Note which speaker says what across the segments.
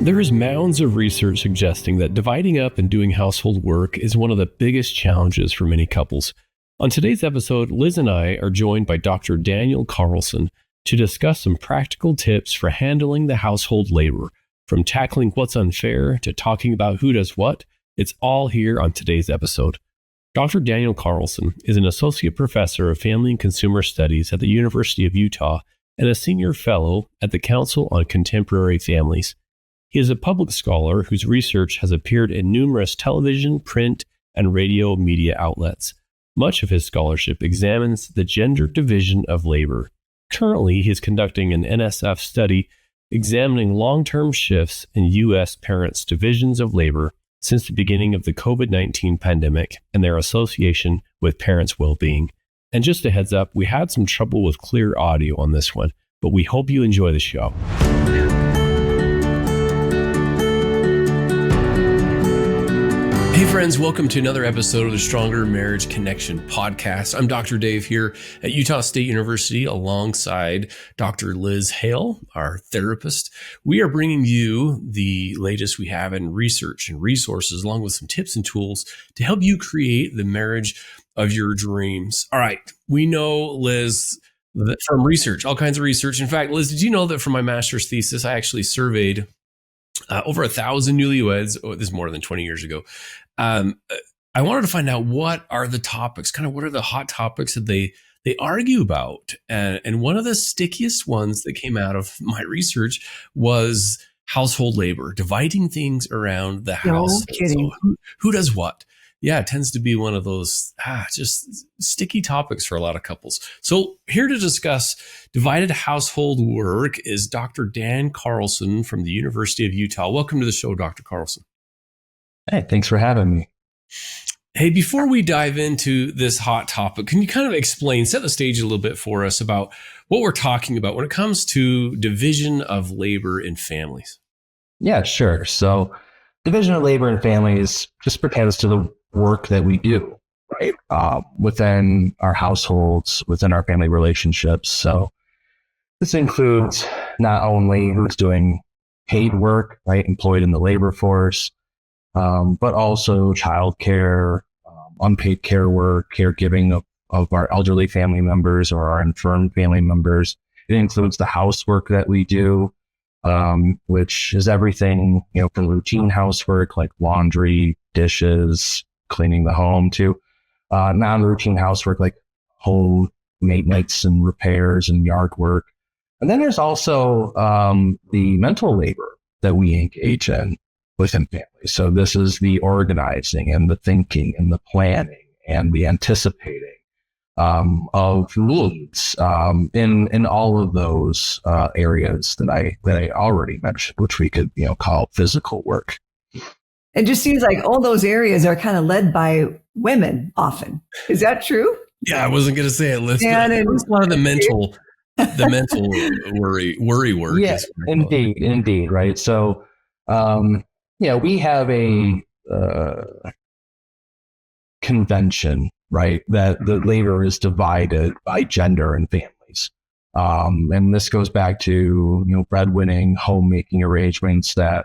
Speaker 1: There is mounds of research suggesting that dividing up and doing household work is one of the biggest challenges for many couples. On today's episode, Liz and I are joined by Dr. Daniel Carlson to discuss some practical tips for handling the household labor. From tackling what's unfair to talking about who does what, it's all here on today's episode. Dr. Daniel Carlson is an associate professor of family and consumer studies at the University of Utah and a senior fellow at the Council on Contemporary Families. He is a public scholar whose research has appeared in numerous television, print, and radio media outlets. Much of his scholarship examines the gender division of labor. Currently, he is conducting an NSF study examining long-term shifts in U.S. parents' divisions of labor since the beginning of the COVID-19 pandemic and their association with parents' well-being. And just a heads up, we had some trouble with clear audio on this one, but we hope you enjoy the show. Hey friends, welcome to another episode of the Stronger Marriage Connection podcast. I'm Dr. Dave here at Utah State University alongside Dr. Liz Hale, our therapist. We are bringing you the latest we have in research and resources along with some tips and tools to help you create the marriage of your dreams. All right, we know, Liz, that from research, all kinds of research. In fact, Liz, did you know that for my master's thesis, I actually surveyed over 1,000 newlyweds. Oh, this is more than 20 years ago. I wanted to find out what are the topics, kind of what are the hot topics that they argue about. And one of the stickiest ones that came out of my research was household labor, dividing things around the house.
Speaker 2: No kidding.
Speaker 1: So who does what? Yeah, it tends to be one of those just sticky topics for a lot of couples. So here to discuss divided household work is Dr. Dan Carlson from the University of Utah. Welcome to the show, Dr. Carlson.
Speaker 3: Hey, thanks for having me.
Speaker 1: Hey, before we dive into this hot topic, can you kind of explain, set the stage a little bit for us about what we're talking about when it comes to division of labor in families?
Speaker 3: Yeah, sure. So division of labor in families just pertains to the work that we do, right? Within our households, within our family relationships. So this includes not only who's doing paid work, right, employed in the labor force, but also childcare, unpaid care work, caregiving of our elderly family members or our infirm family members. It includes the housework that we do, which is everything, from routine housework like laundry, dishes, cleaning the home, to non-routine housework like home maintenance and repairs and yard work. And then there's also the mental labor that we engage in within families. So this is the organizing and the thinking and the planning and the anticipating of needs in all of those areas that I already mentioned, which we could call physical work.
Speaker 2: It just seems like all those areas are kind of led by women often. Is that true?
Speaker 1: Yeah, I wasn't going to say it, Liz. It's one of the mental worry work.
Speaker 3: Yeah, indeed, right. So, we have a convention, right, that the labor is divided by gender and families. And this goes back to, breadwinning, homemaking arrangements that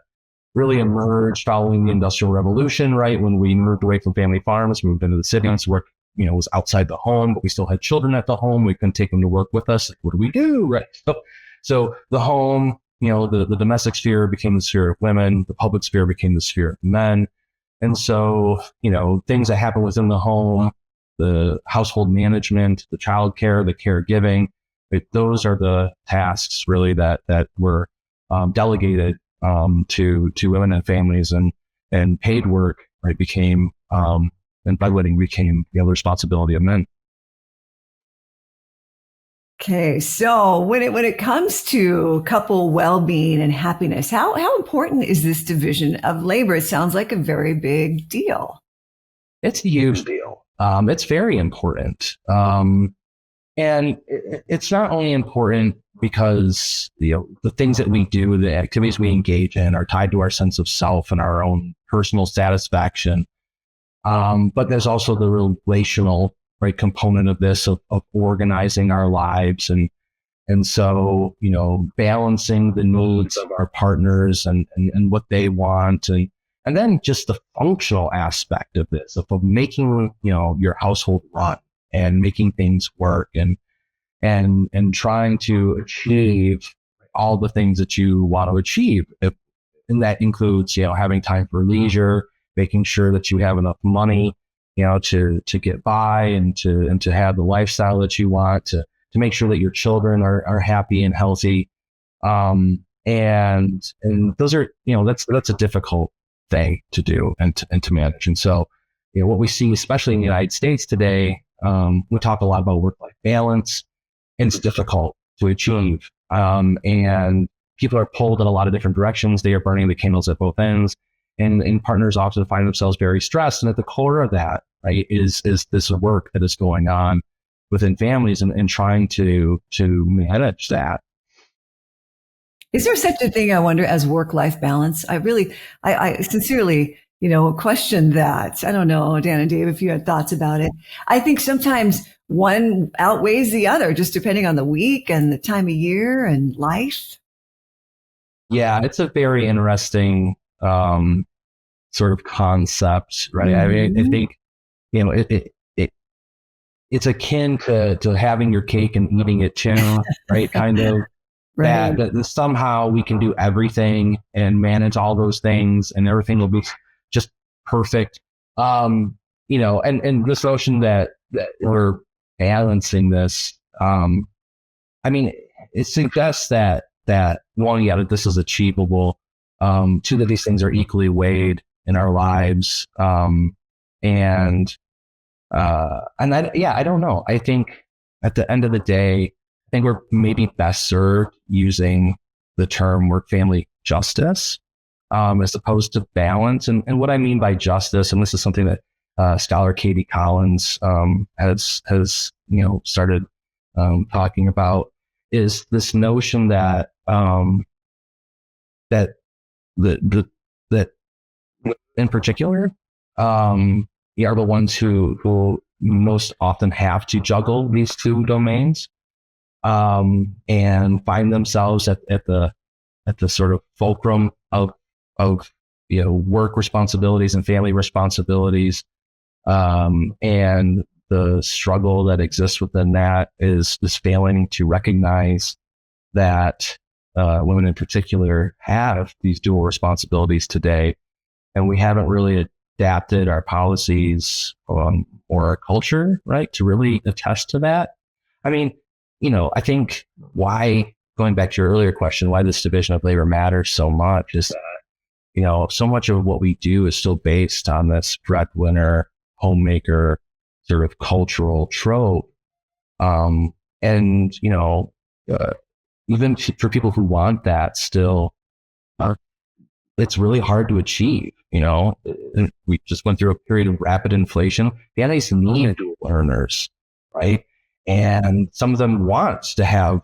Speaker 3: really emerged following the Industrial Revolution, right? When we moved away from family farms, moved into the cities, work, was outside the home, but we still had children at the home. We couldn't take them to work with us. Like, what do we do? Right. So the home, the domestic sphere became the sphere of women. The public sphere became the sphere of men. And so, things that happen within the home, the household management, the childcare, the caregiving, those are the tasks really that were delegated to women and families, and paid work, right, became and breadwinning became the responsibility of men.
Speaker 2: Okay, so when it comes to couple well-being and happiness, how important is this division of labor? It sounds like a very big deal.
Speaker 3: It's a huge deal. It's very important. And it's not only important because the things that we do, the activities we engage in are tied to our sense of self and our own personal satisfaction. But there's also the relational, right, component of this, of organizing our lives and And so, balancing the needs of our partners and what they want, and then just the functional aspect of this, of making, your household run and making things work and trying to achieve all the things that you want to achieve. And that includes, having time for leisure, making sure that you have enough money, to get by and to have the lifestyle that you want, to make sure that your children are happy and healthy. And those are, that's a difficult thing to do and to manage. And so, what we see, especially in the United States today, we talk a lot about work-life balance, and it's difficult to achieve. And people are pulled in a lot of different directions. They are burning the candles at both ends, and partners often find themselves very stressed. And at the core of that, right, is this work that is going on within families and trying to manage that.
Speaker 2: Is there such a thing, I wonder, as work-life balance? I sincerely, question that. I don't know, Dan and Dave, if you had thoughts about it. I think sometimes one outweighs the other, just depending on the week and the time of year and life.
Speaker 3: Yeah, it's a very interesting sort of concept, right? I mean, I think, it's akin to having your cake and eating it too, right? Kind of
Speaker 2: Right.
Speaker 3: that somehow we can do everything and manage all those things and everything will be just perfect. And this notion that we're balancing this, I mean, it suggests that one, that this is achievable. Two, that these things are equally weighed in our lives. I don't know. I think at the end of the day, I think we're maybe best served using the term work family justice, as opposed to balance. And what I mean by justice, and this is something that scholar Katie Collins has started talking about, is this notion that that in particular are the ones who most often have to juggle these two domains, and find themselves at the sort of fulcrum of work responsibilities and family responsibilities, and the struggle that exists within that is failing to recognize that women in particular have these dual responsibilities today, and we haven't really adapted our policies or our culture, right, to really attest to that. I mean, I think going back to your earlier question, why this division of labor matters so much is that, so much of what we do is still based on this breadwinner, homemaker sort of cultural trope. Even for people who want that still, it's really hard to achieve. We just went through a period of rapid inflation. Families need dual earners, right? And some of them want to have,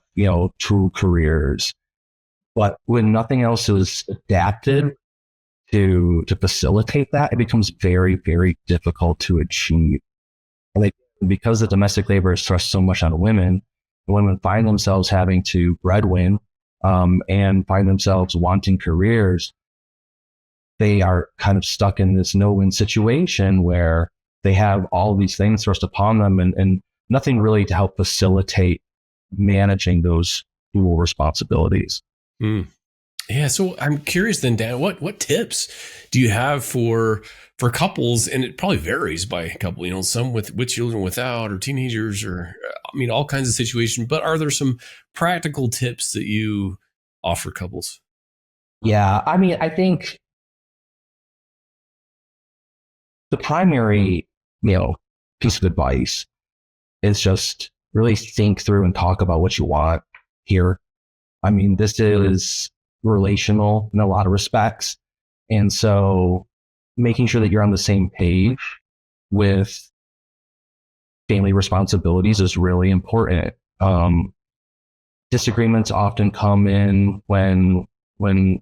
Speaker 3: true careers, but when nothing else is adapted to facilitate that, it becomes very, very difficult to achieve. Because the domestic labor is thrust so much on women find themselves having to breadwin, and find themselves wanting careers, they are kind of stuck in this no-win situation where they have all these things thrust upon them and nothing really to help facilitate managing those dual responsibilities.
Speaker 1: Mm. Yeah. So I'm curious then, Dan, what tips do you have for couples? And it probably varies by couple, some with children, without, or teenagers, or all kinds of situations. But are there some practical tips that you offer couples?
Speaker 3: Yeah. I think the primary, piece of advice is just really think through and talk about what you want here. This is relational in a lot of respects. And so making sure that you're on the same page with family responsibilities is really important. Disagreements often come in when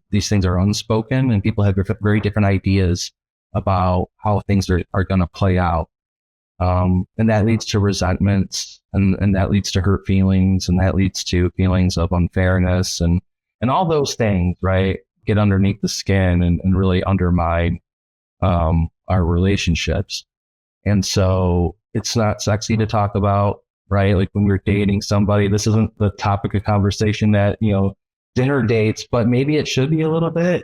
Speaker 3: these things are unspoken and people have very different ideas about how things are going to play out. And that leads to resentments, and that leads to hurt feelings, and that leads to feelings of unfairness, and all those things, right, get underneath the skin and really undermine our relationships. And so it's not sexy to talk about, right? Like when you're dating somebody, this isn't the topic of conversation that, dinner dates, but maybe it should be a little bit,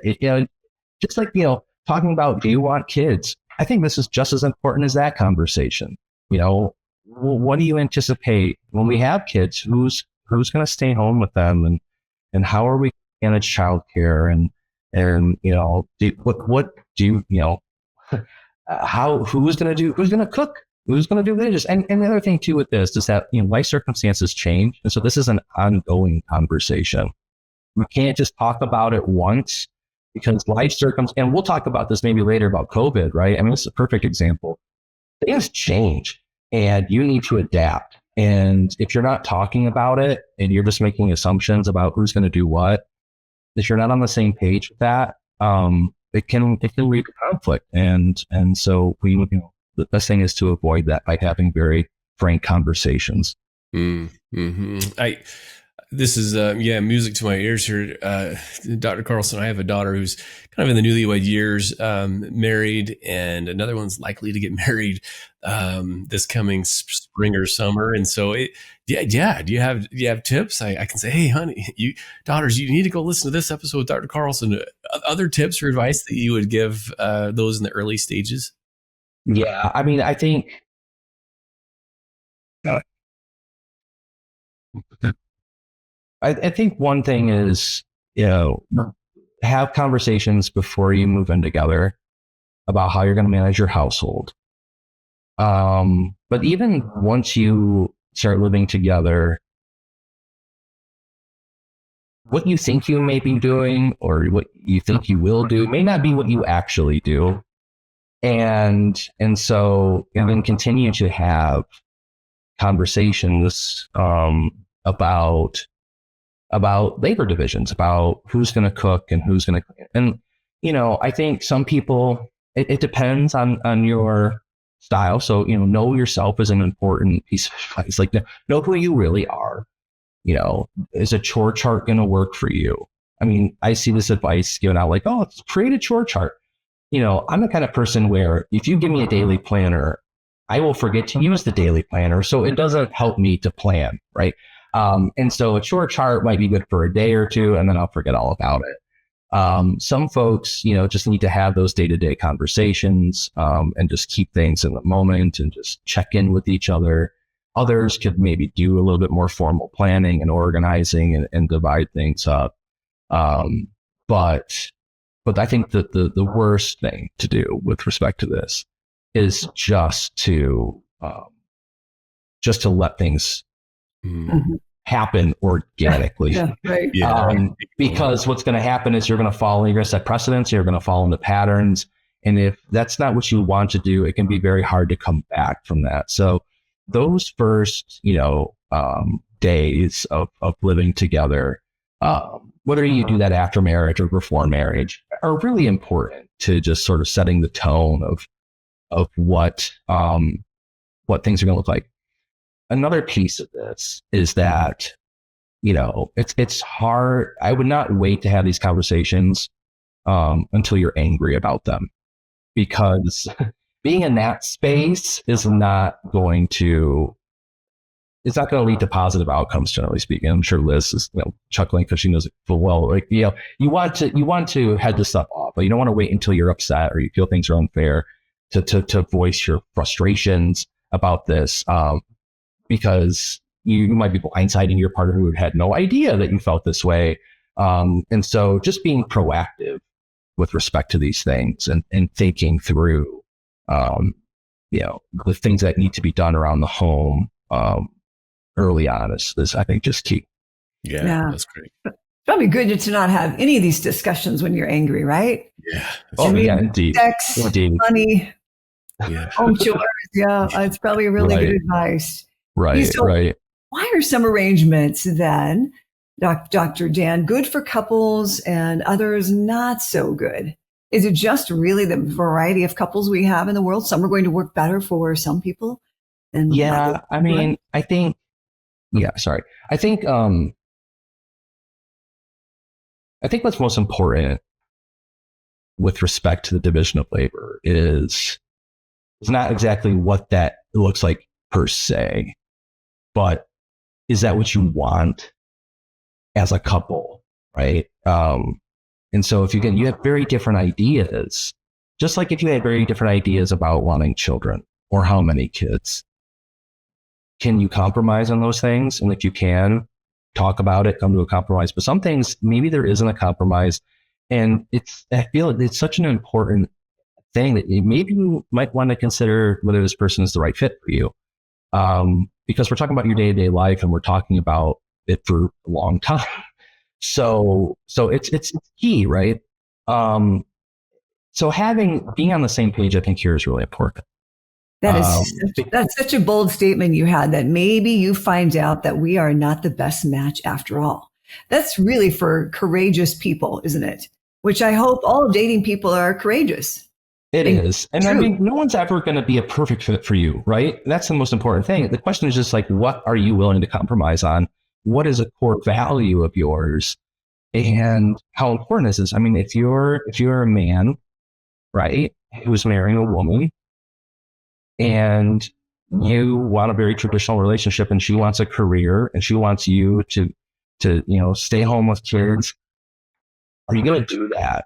Speaker 3: just like, talking about, do you want kids? I think this is just as important as that conversation. What do you anticipate when we have kids? Who's going to stay home with them, and how are we going to manage childcare, and what do you who's going to cook? Who's going to do this? And the other thing too with this is that, life circumstances change. And so this is an ongoing conversation. We can't just talk about it once, because and we'll talk about this maybe later about COVID, right? I mean, this is a perfect example. Things change and you need to adapt. And if you're not talking about it and you're just making assumptions about who's going to do what, if you're not on the same page with that, it can lead to conflict. And so the best thing is to avoid that by having very frank conversations.
Speaker 1: Mm-hmm. This is, music to my ears here. Dr. Carlson, I have a daughter who's kind of in the newlywed years, married, and another one's likely to get married this coming spring or summer. And so, do you have tips? I can say, hey, honey, you need to go listen to this episode with Dr. Carlson. Other tips or advice that you would give those in the early stages?
Speaker 3: Yeah, I mean, I think. I think one thing is, have conversations before you move in together about how you're going to manage your household. But even once you start living together, what you think you may be doing or what you think you will do may not be what you actually do. And so, then continue to have conversations about labor divisions, about who's going to cook and who's going to, and, I think some people, it depends on your style. So, know yourself is an important piece of advice. Like, know who you really are. Is a chore chart going to work for you? I mean, I see this advice given out like, oh, let's create a chore chart. I'm the kind of person where if you give me a daily planner, I will forget to use the daily planner. So it doesn't help me to plan, right? And so a chore chart might be good for a day or two, and then I'll forget all about it. Some folks, just need to have those day-to-day conversations, and just keep things in the moment and just check in with each other. Others could maybe do a little bit more formal planning and organizing and divide things up. But I think that the worst thing to do with respect to this is just to let things happen organically.
Speaker 2: Yeah, right.
Speaker 3: Because what's going to happen is you're going to set precedents, you're going to fall into patterns. And if that's not what you want to do, it can be very hard to come back from that. So those first, days of living together, whether you do that after marriage or before marriage, are really important to just sort of setting the tone of what things are going to look like. Another piece of this is that, it's hard. I would not wait to have these conversations until you're angry about them, because being in that space is not going to lead to positive outcomes, generally speaking. I'm sure Liz is chuckling because she knows it full well. Like, you want to head this stuff off, but you don't want to wait until you're upset or you feel things are unfair to voice your frustrations about this. Because you might be blindsiding your partner who had no idea that you felt this way. And so just being proactive with respect to these things and thinking through, the things that need to be done around the home early on is I think, just key.
Speaker 1: Yeah, that's great.
Speaker 2: It's probably good to not have any of these discussions when you're angry, right?
Speaker 1: Yeah.
Speaker 3: Indeed.
Speaker 2: Sex, money, home chores. Yeah, it's probably really good advice.
Speaker 3: Right,
Speaker 2: so
Speaker 3: right.
Speaker 2: Why are some arrangements then, Dr. Dan, good for couples and others not so good? Is it just really the variety of couples we have in the world? Some are going to work better for some people And
Speaker 3: Yeah, I mean, I think, yeah, sorry. I think what's most important with respect to the division of labor is not exactly what that looks like per se, but is that what you want as a couple, right? And so if you have very different ideas, just like if you had very different ideas about wanting children or how many kids, can you compromise on those things? And if you can, talk about it, come to a compromise. But some things, maybe there isn't a compromise. And I feel it's such an important thing that maybe you might want to consider whether this person is the right fit for you. Because we're talking about your day-to-day life and we're talking about it for a long time. So it's key, right? So being on the same page, I think here is really important.
Speaker 2: That's such a bold statement you had, that maybe you find out that we are not the best match after all. That's really for courageous people, isn't it? Which I hope all dating people are courageous.
Speaker 3: It is. And true. I mean, no one's ever going to be a perfect fit for you, right? That's the most important thing. The question is just like, what are you willing to compromise on? What is a core value of yours? And how important is this? I mean, if you're a man, right, who's marrying a woman, and you want a very traditional relationship, and she wants a career, and she wants you to stay home with kids, are you going to do that?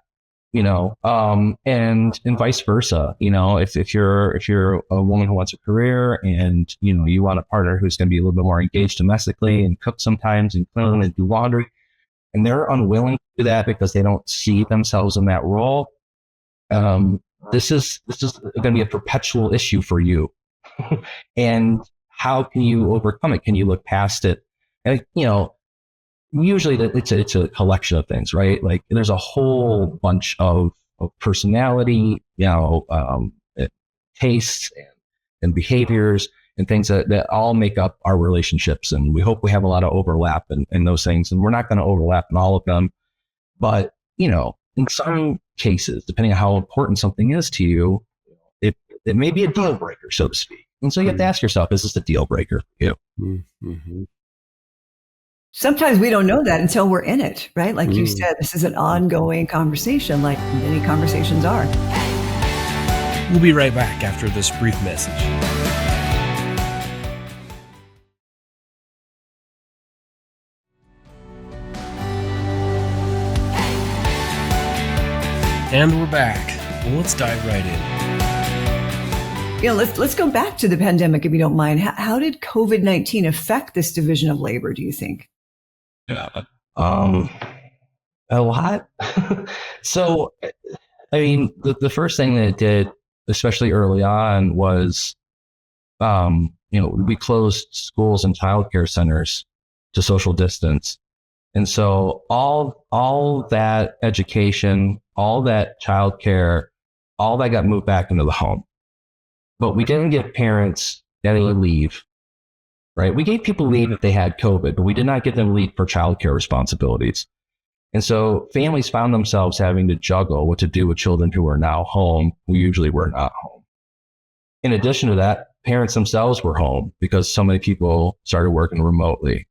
Speaker 3: And vice versa. If you're a woman who wants a career, and you want a partner who's going to be a little bit more engaged domestically and cook sometimes and clean and do laundry, and they're unwilling to do that because they don't see themselves in that role, this is going to be a perpetual issue for you. And how can you overcome it? Can you look past it? And usually it's a collection of things, right? Like there's a whole bunch of personality, tastes and behaviors and things that all make up our relationships. And we hope we have a lot of overlap in those things. And we're not going to overlap in all of them. But, in some cases, depending on how important something is to you, it may be a deal breaker, so to speak. And so you have to ask yourself, is this a deal breaker for you?
Speaker 1: Mm-hmm.
Speaker 2: Sometimes we don't know that until we're in it, right? Like you said, this is an ongoing conversation, like many conversations are.
Speaker 1: We'll be right back after this brief message. And we're back. Well, let's dive right in.
Speaker 2: Let's go back to the pandemic, if you don't mind. How did COVID-19 affect this division of labor, do you think?
Speaker 3: Yeah. A lot. So, I mean, the first thing that it did, especially early on, was, we closed schools and childcare centers to social distance. And so all that education, all that childcare, all that got moved back into the home. But we didn't give parents any leave, right? We gave people leave if they had COVID, but we did not give them leave for childcare responsibilities. And so families found themselves having to juggle what to do with children who are now home, who usually were not home. In addition to that, parents themselves were home because so many people started working remotely.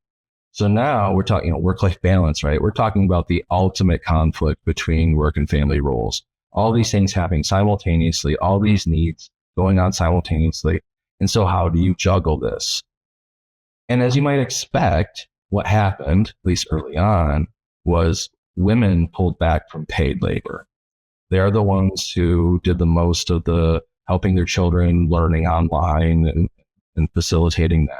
Speaker 3: So now we're talking, work-life balance, right? We're talking about the ultimate conflict between work and family roles. All these things happening simultaneously, all these needs going on simultaneously. And so how do you juggle this? And as you might expect, what happened, at least early on, was women pulled back from paid labor. They're the ones who did the most of the helping their children, learning online and facilitating that.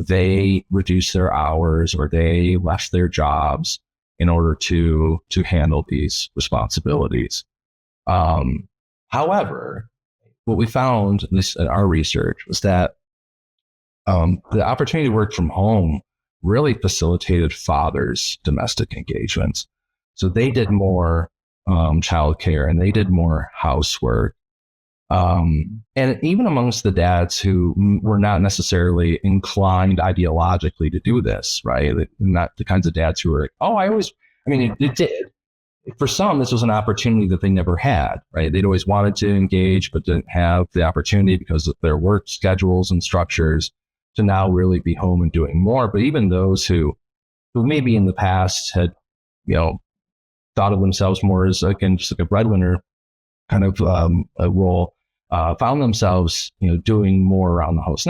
Speaker 3: They reduced their hours or they left their jobs in order to handle these responsibilities. However, what we found in our research was that the opportunity to work from home really facilitated fathers' domestic engagements. So they did more childcare and they did more housework. And even amongst the dads who were not necessarily inclined ideologically to do this, right? Not the kinds of dads who were like, it did. for some, this was an opportunity that they never had, right? They'd always wanted to engage, but didn't have the opportunity because of their work schedules and structures to now really be home and doing more. But even those who maybe in the past had, thought of themselves more as, again, just like a breadwinner kind of a role, found themselves, doing more around the house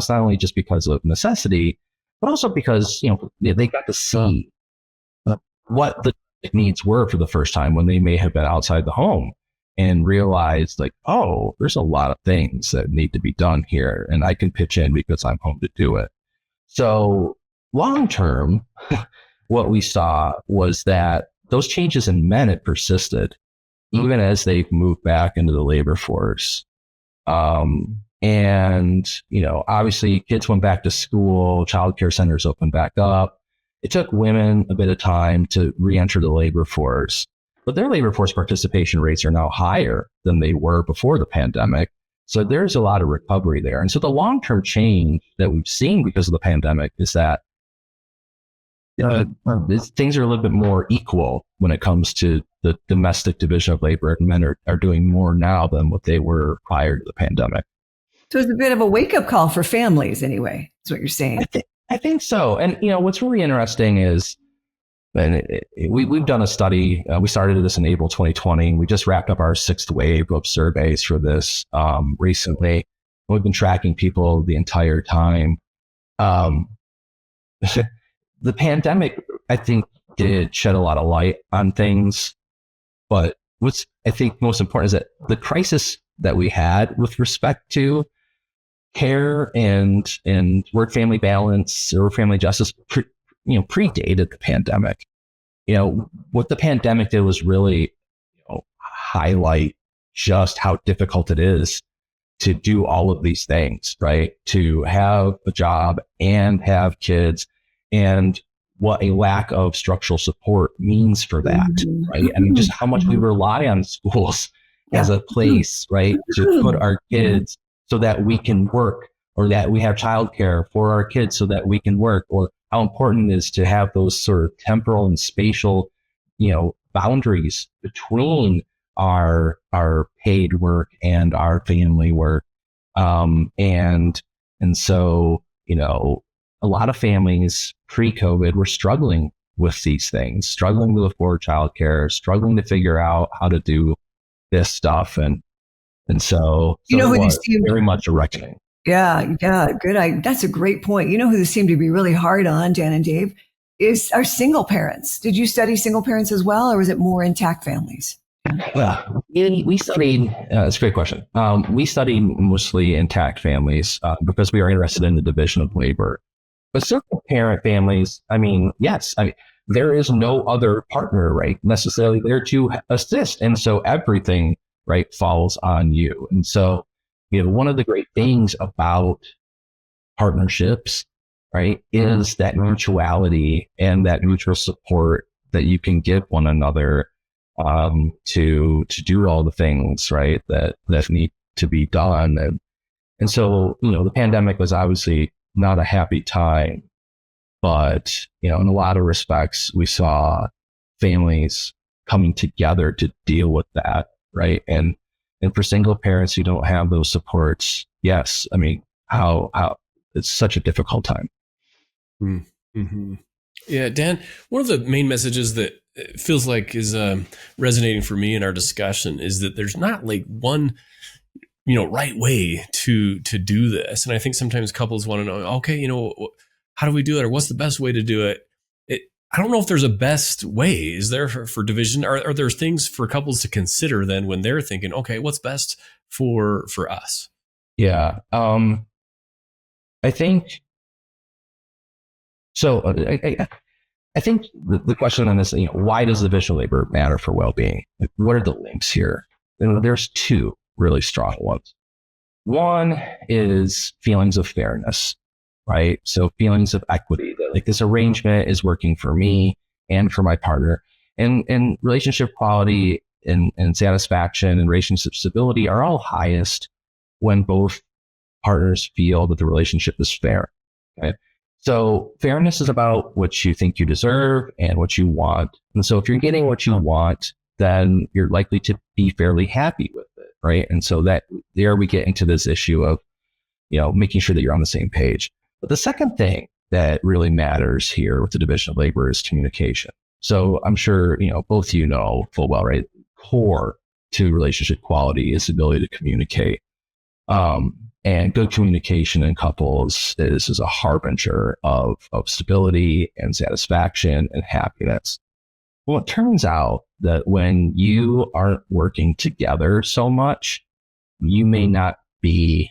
Speaker 3: not only just because of necessity, but also because, they got to see what the needs were for the first time when they may have been outside the home and realized like, oh, there's a lot of things that need to be done here and I can pitch in because I'm home to do it. So long term, what we saw was that those changes in men had persisted even as they've moved back into the labor force. And, obviously kids went back to school, childcare centers opened back up. It took women a bit of time to re-enter the labor force, but their labor force participation rates are now higher than they were before the pandemic. So there's a lot of recovery there. And so the long-term change that we've seen because of the pandemic is that things are a little bit more equal when it comes to the domestic division of labor, and men are doing more now than what they were prior to the pandemic.
Speaker 2: So it's a bit of a wake-up call for families anyway, is what you're saying.
Speaker 3: I think so. And, what's really interesting is, and we've done a study. We started this in April 2020. We just wrapped up our 6th wave of surveys for this recently. We've been tracking people the entire time. The pandemic, I think, did shed a lot of light on things. But what's, I think, most important is that the crisis that we had with respect to care and work-family balance or family justice, predated the pandemic. What the pandemic did was really, highlight just how difficult it is to do all of these things, right? To have a job and have kids, and what a lack of structural support means for that, right? And just how much we rely on schools as a place, right, to put our kids so that we can work, or that we have childcare for our kids so that we can work, or how important it is to have those sort of temporal and spatial, boundaries between our paid work and our family work. And so, a lot of families pre-COVID were struggling with these things, struggling to afford childcare, struggling to figure out how to do this stuff. And so it was very much a reckoning.
Speaker 2: Yeah, good. That's a great point. Who this seemed to be really hard on, Dan and Dave, are single parents. Did you study single parents as well, or was it more intact families?
Speaker 3: Well, we studied, it's a great question. We studied mostly intact families because we are interested in the division of labor. But single parent families, yes, there is no other partner, right, necessarily there to assist. And so everything, right, falls on you. And so, one of the great things about partnerships, right, is that mutuality and that mutual support that you can give one another to do all the things, right, that need to be done. And so, the pandemic was obviously not a happy time, but, in a lot of respects, we saw families coming together to deal with that, right? And for single parents who don't have those supports, yes, how it's such a difficult time.
Speaker 1: Mm-hmm. Yeah, Dan, one of the main messages that it feels like is resonating for me in our discussion is that there's not like one, right way to do this. And I think sometimes couples want to know, okay, how do we do it? Or what's the best way to do it? I don't know if there's a best way. Is there for division? Are there things for couples to consider then when they're thinking, okay, what's best for us?
Speaker 3: Yeah. I think so. I think the question on this, why does division of labor matter for well-being? Like, what are the links here? There's two really strong ones. One is feelings of fairness, right? So feelings of equity, that like this arrangement is working for me and for my partner. And relationship quality and satisfaction and relationship stability are all highest when both partners feel that the relationship is fair. Okay. So fairness is about what you think you deserve and what you want. And so if you're getting what you want, then you're likely to be fairly happy with it, right? And so that there we get into this issue of, making sure that you're on the same page. But the second thing that really matters here with the division of labor is communication. So I'm sure, both full well, right? Core to relationship quality is the ability to communicate. And good communication in couples is a harbinger of stability and satisfaction and happiness. Well, it turns out that when you aren't working together so much, you may not be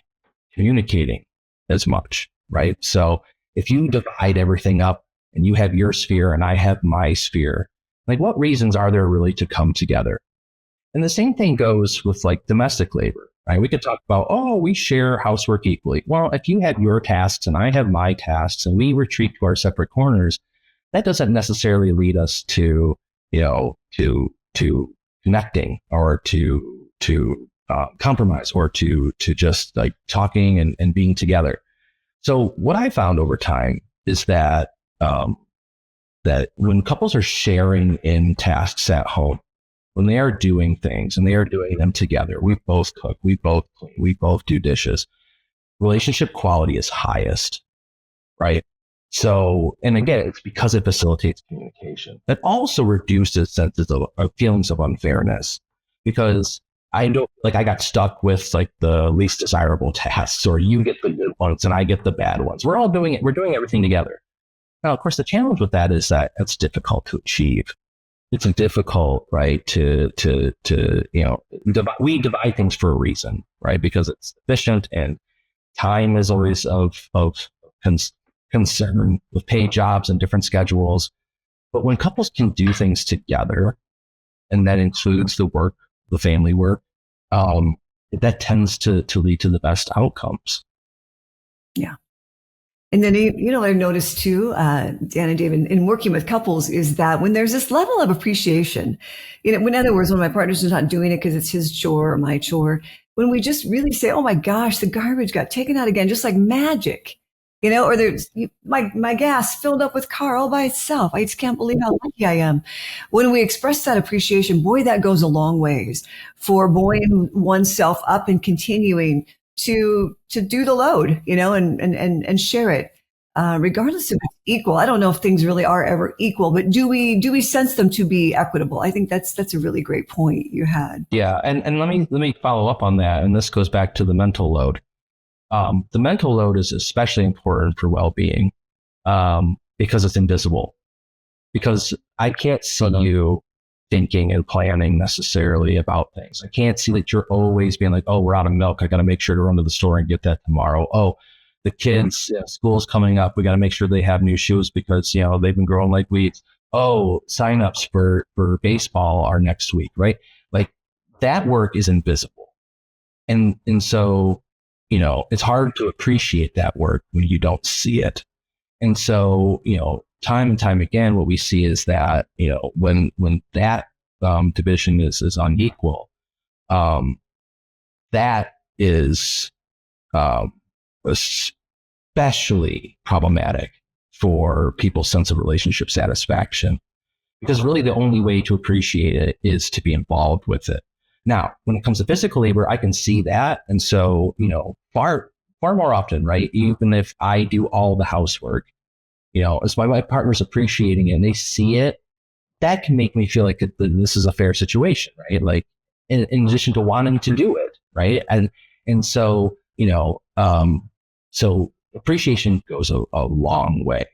Speaker 3: communicating as much, right? So if you divide everything up and you have your sphere and I have my sphere, like what reasons are there really to come together? And the same thing goes with like domestic labor, right? We could talk about, we share housework equally. Well, if you have your tasks and I have my tasks and we retreat to our separate corners, that doesn't necessarily lead us to connecting or to compromise or to just like talking and being together. So what I found over time is that when couples are sharing in tasks at home, when they are doing things and they are doing them together, we both cook, we both clean, we both do dishes, relationship quality is highest, right? So, and again, it's because it facilitates communication. It also reduces senses of feelings of unfairness, because I got stuck with like the least desirable tasks, or you get the good ones and I get the bad ones. We're all doing it. We're doing everything together. Now, of course, the challenge with that is that it's difficult to achieve. It's difficult, right? We divide things for a reason, right? Because it's efficient and time is always of concern with paid jobs and different schedules. But when couples can do things together, and that includes the work, the family work, that tends to lead to the best outcomes.
Speaker 2: Yeah. And then, I've noticed too, Dan and David, in working with couples, is that when there's this level of appreciation, in other words, when my partner's not doing it because it's his chore or my chore, when we just really say, oh my gosh, the garbage got taken out again, just like magic, or there's my gas filled up with car all by itself. I just can't believe how lucky I am. When we express that appreciation, boy, that goes a long ways for buoying oneself up and continuing to do the load, and share it, regardless if it's equal. I don't know if things really are ever equal, but do we sense them to be equitable? I think that's a really great point you had.
Speaker 3: Yeah, and let me follow up on that. And this goes back to the mental load. The mental load is especially important for well-being, because it's invisible. Because I can't see you thinking and planning necessarily about things. I can't see that you're always being like, oh, we're out of milk. I got to make sure to run to the store and get that tomorrow. Oh, the kids, school's coming up. We got to make sure they have new shoes because, they've been growing like weeds. Oh, signups for baseball are next week, right? Like that work is invisible. And so, it's hard to appreciate that work when you don't see it. And so, time and time again, what we see is that, when that division is unequal, that is especially problematic for people's sense of relationship satisfaction, because really the only way to appreciate it is to be involved with it. Now, when it comes to physical labor, I can see that. And so, far more often, right? Even if I do all the housework, as my partner's appreciating it and they see it, that can make me feel like this is a fair situation, right? Like in addition to wanting to do it, right? And so, so appreciation goes a long way.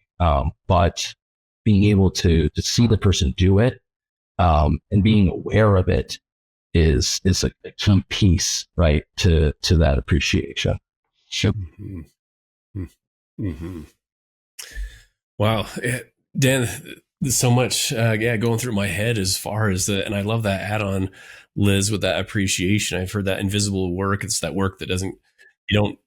Speaker 3: But being able to see the person do it, and being aware of it is a key piece, right, to that appreciation. Sure.
Speaker 1: Mm-hmm. Mm-hmm. Wow, Dan, there's so much, going through my head as far as and I love that add-on, Liz, with that appreciation. I've heard that invisible work. It's that work that you don't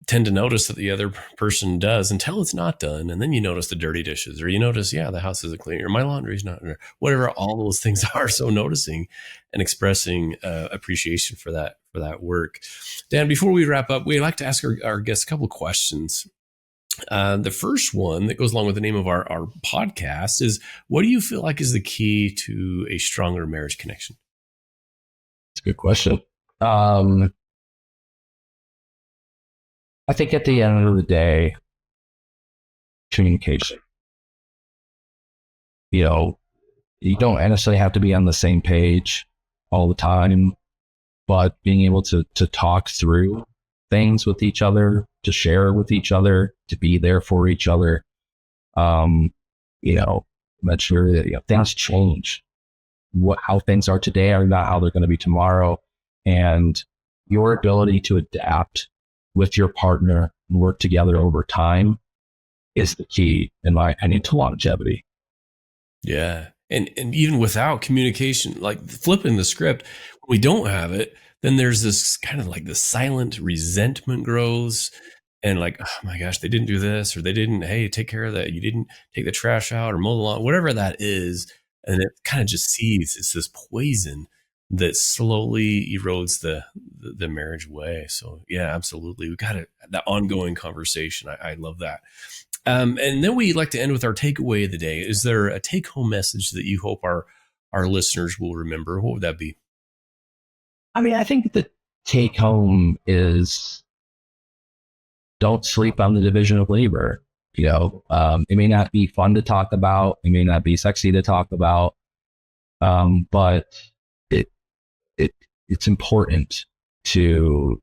Speaker 1: tend to notice that the other person does until it's not done. And then you notice the dirty dishes, or you notice, the house isn't clean, or my laundry's not, or whatever all those things are. So noticing and expressing appreciation for that work. Dan, before we wrap up, we like to ask our guests a couple of questions. The first one that goes along with the name of our podcast is, what do you feel like is the key to a stronger marriage connection?
Speaker 3: It's a good question. I think at the end of the day, communication. You know, you don't necessarily have to be on the same page all the time, but being able to talk through things with each other, to share with each other, to be there for each other. You know, make sure that things change. How things are today are not how they're going to be tomorrow, and your ability to adapt with your partner and work together over time is the key, in my opinion, to longevity.
Speaker 1: Yeah. And even without communication, like flipping the script, when we don't have it, then there's this kind of like the silent resentment grows. And like, oh my gosh, they didn't do this, or they didn't, hey, take care of that. You didn't take the trash out or mow the lawn, whatever that is. And it kind of just seethes. It's this poison that slowly erodes the marriage away. So yeah, absolutely. We got that ongoing conversation. I love that. And then we like to end with our takeaway of the day. Is there a take home message that you hope our listeners will remember? What would that be?
Speaker 3: I mean, I think the take home is, don't sleep on the division of labor. It may not be fun to talk about. It may not be sexy to talk about. But it's important to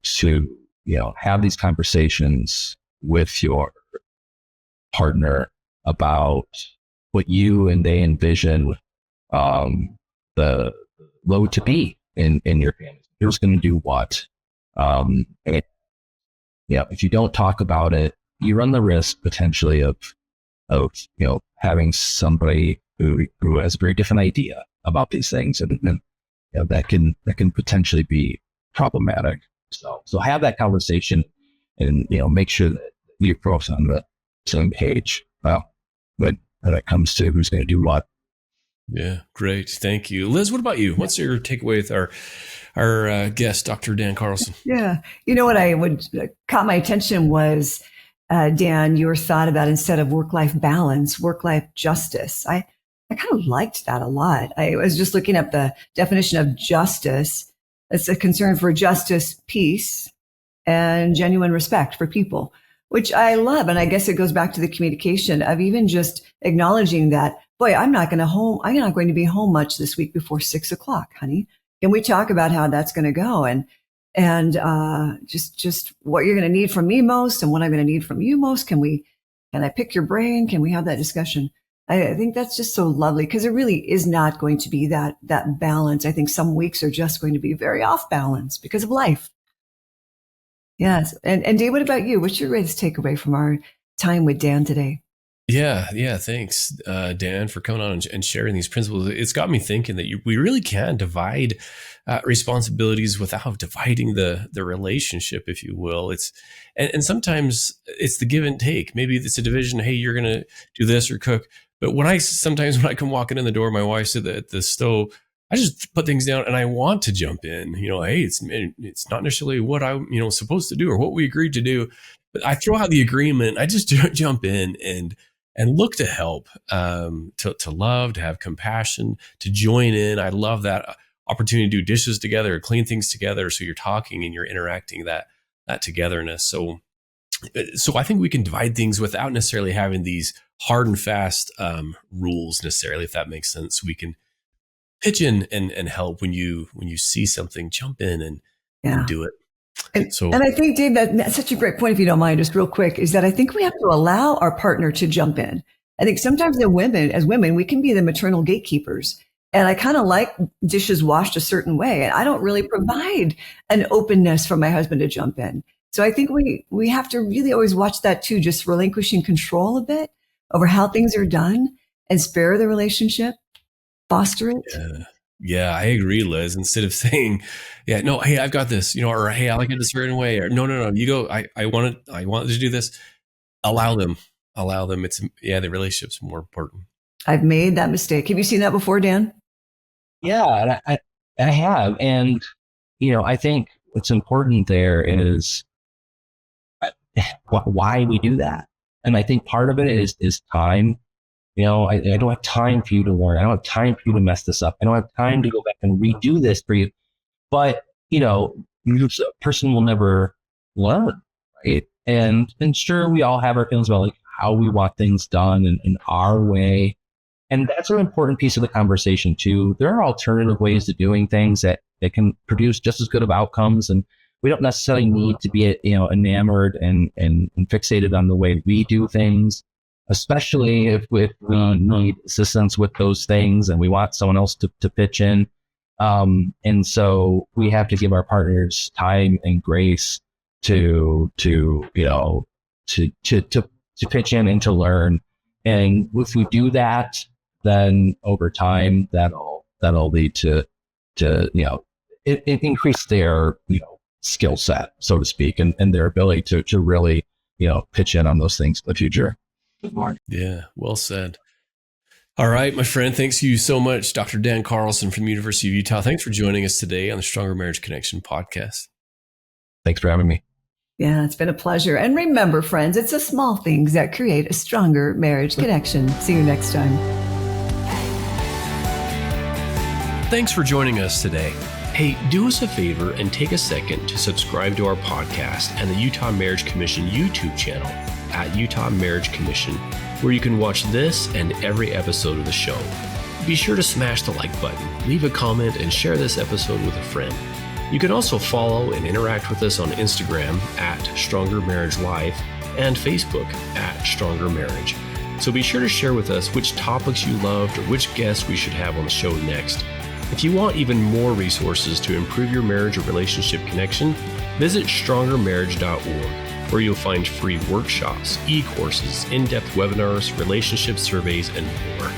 Speaker 3: have these conversations with your partner about what you and they envision the load to be in your family. Who's going to do what? And, if you don't talk about it, you run the risk potentially of having somebody who has a very different idea about these things, and that can potentially be problematic. So have that conversation, and make sure that you're both on the same page when it comes to who's going to do what.
Speaker 1: Yeah, great. Thank you. Liz, what about you? What's your takeaway with our guest, Dr. Dan Carlson?
Speaker 2: Yeah. What I would caught my attention was, Dan, your thought about, instead of work-life balance, work-life justice. I kind of liked that a lot. I was just looking up the definition of justice. It's a concern for justice, peace, and genuine respect for people, which I love. And I guess it goes back to the communication of even just acknowledging that, boy, I'm not going to be home much this week before 6 o'clock, honey. Can we talk about how that's going to go? And just what you're going to need from me most and what I'm going to need from you most. Can I pick your brain? Can we have that discussion? I think that's just so lovely, because it really is not going to be that balance. I think some weeks are just going to be very off balance because of life. Yes. And Dave, what about you? What's your greatest takeaway from our time with Dan today?
Speaker 1: Yeah. Thanks, Dan, for coming on and sharing these principles. It's got me thinking that we really can divide responsibilities without dividing the relationship, if you will. And sometimes it's the give and take. Maybe it's a division. Hey, you're going to do this or cook. But when I come walking in the door, my wife's at the stove, I just put things down and I want to jump in. Hey, it's not necessarily what I'm supposed to do or what we agreed to do, but I throw out the agreement. I just jump in and look to help, to love, to have compassion, to join in. I love that opportunity to do dishes together, or clean things together. So you're talking and you're interacting, that togetherness. So I think we can divide things without necessarily having these hard and fast rules necessarily, if that makes sense. We can pitch in and help when you see something, jump in and do it.
Speaker 2: And I think, Dave, that's such a great point, if you don't mind, just real quick, is that I think we have to allow our partner to jump in. I think sometimes as women, we can be the maternal gatekeepers. And I kind of like dishes washed a certain way. And I don't really provide an openness for my husband to jump in. So I think we have to really always watch that too, just relinquishing control a bit over how things are done and spare the relationship, foster it.
Speaker 1: Yeah, I agree, Liz. Instead of saying, yeah, no, hey, I've got this, or hey, I like it a certain way, or no, you go, I want to do this. Allow them. It's, the relationship's more important.
Speaker 2: I've made that mistake. Have you seen that before, Dan?
Speaker 3: Yeah, I have. And, I think what's important there is why we do that. And I think part of it is time. I don't have time for you to learn. I don't have time for you to mess this up. I don't have time to go back and redo this for you. But, a person will never learn, right? And sure, we all have our feelings about like how we want things done in our way. And that's an important piece of the conversation too. There are alternative ways of doing things that can produce just as good of outcomes. And we don't necessarily need to be, enamored and fixated on the way we do things, especially if we need assistance with those things and we want someone else to pitch in. And so we have to give our partners time and grace to pitch in and to learn. And if we do that, then over time that'll lead to it increase their skill set, so to speak, and their ability to really pitch in on those things in the future.
Speaker 1: Yeah, well said. All right, my friend, thanks you so much, Dr. Dan Carlson from the University of Utah. Thanks for joining us today on the Stronger Marriage Connection podcast.
Speaker 3: Thanks for having me.
Speaker 2: Yeah, it's been a pleasure. And remember, friends, it's the small things that create a stronger marriage connection. See you next time.
Speaker 1: Thanks for joining us today. Hey, do us a favor and take a second to subscribe to our podcast and the Utah Marriage Commission YouTube channel at Utah Marriage Commission, where you can watch this and every episode of the show. Be sure to smash the like button, leave a comment, and share this episode with a friend. You can also follow and interact with us on Instagram at Stronger Marriage Life and Facebook at Stronger Marriage. So be sure to share with us which topics you loved or which guests we should have on the show next. If you want even more resources to improve your marriage or relationship connection, visit strongermarriage.org, where you'll find free workshops, e-courses, in-depth webinars, relationship surveys, and more.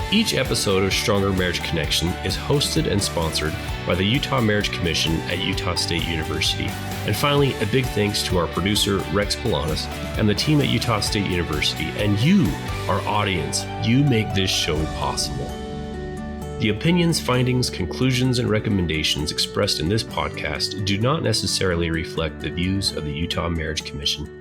Speaker 1: Each episode of Stronger Marriage Connection is hosted and sponsored by the Utah Marriage Commission at Utah State University. And finally, a big thanks to our producer, Rex Polanis, and the team at Utah State University, and you, our audience. You make this show possible. The opinions, findings, conclusions, and recommendations expressed in this podcast do not necessarily reflect the views of the Utah Marriage Commission.